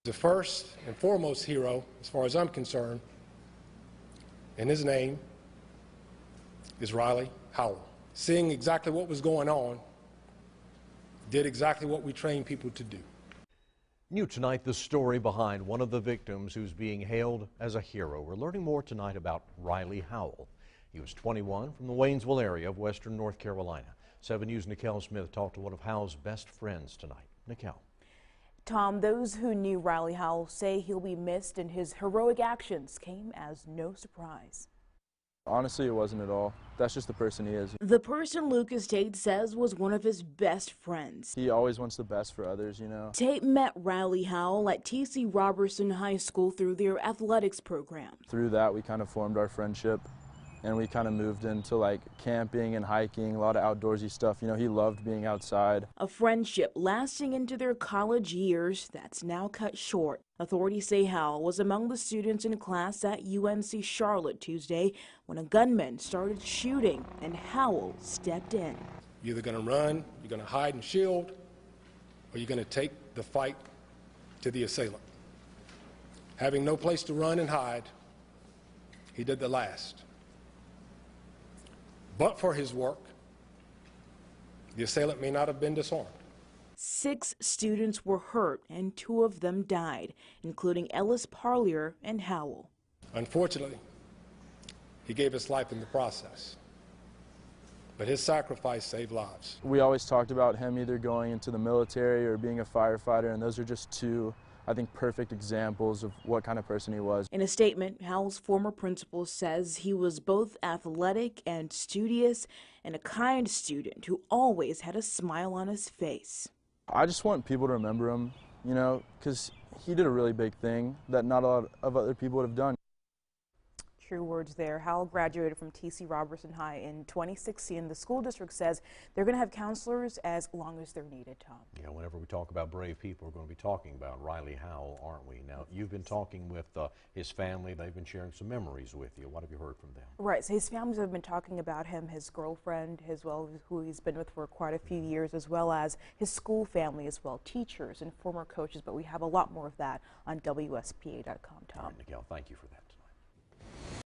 The first and foremost hero, as far as I'm concerned, and his name is Riley Howell. Seeing exactly what was going on, did exactly what we train people to do. New tonight, the story behind one of the victims who's being hailed as a hero. We're learning more tonight about Riley Howell. He was 21 from the Waynesville area of western North Carolina. 7 News' Nikel Smith talked to one of Howell's best friends tonight. Nikel. Tom, those who knew Riley Howell say he'll be missed, and his heroic actions came as no surprise. Honestly, it wasn't at all. That's just the person he is. The person Lucas Tate says was one of his best friends. He always wants the best for others, you know. Tate met Riley Howell at T.C. Robertson High School through their athletics program. Through that, we kind of formed our friendship, and we kind of moved into like camping and hiking, a lot of outdoorsy stuff. You know, he loved being outside. A friendship lasting into their college years that's now cut short. Authorities say Howell was among the students in class at UNC Charlotte Tuesday when a gunman started shooting and Howell stepped in. You're either going to run, you're going to hide and shield, or you're going to take the fight to the assailant. Having no place to run and hide, he did the last. But for his work, the assailant may not have been disarmed. 6 students were hurt and 2 of them died, including Ellis Parlier and Howell. Unfortunately, he gave his life in the process, but his sacrifice saved lives. We always talked about him either going into the military or being a firefighter, and those are just 2, I think, perfect examples of what kind of person he was. In a statement, Howell's former principal says he was both athletic and studious and a kind student who always had a smile on his face. I just want people to remember him, you know, because he did a really big thing that not a lot of other people would have done. True words there. Howell graduated from T.C. Robertson High in 2016. The school district says they're going to have counselors as long as they're needed, Tom. Yeah, whenever we talk about brave people, we're going to be talking about Riley Howell, aren't we? Now, you've been talking with his family. They've been sharing some memories with you. What have you heard from them? Right. So his families have been talking about him, his girlfriend, as well, who he's been with for quite a few years, as well as his school family as well, teachers and former coaches. But we have a lot more of that on WSPA.com, Tom. All right, Miguel, thank you for that.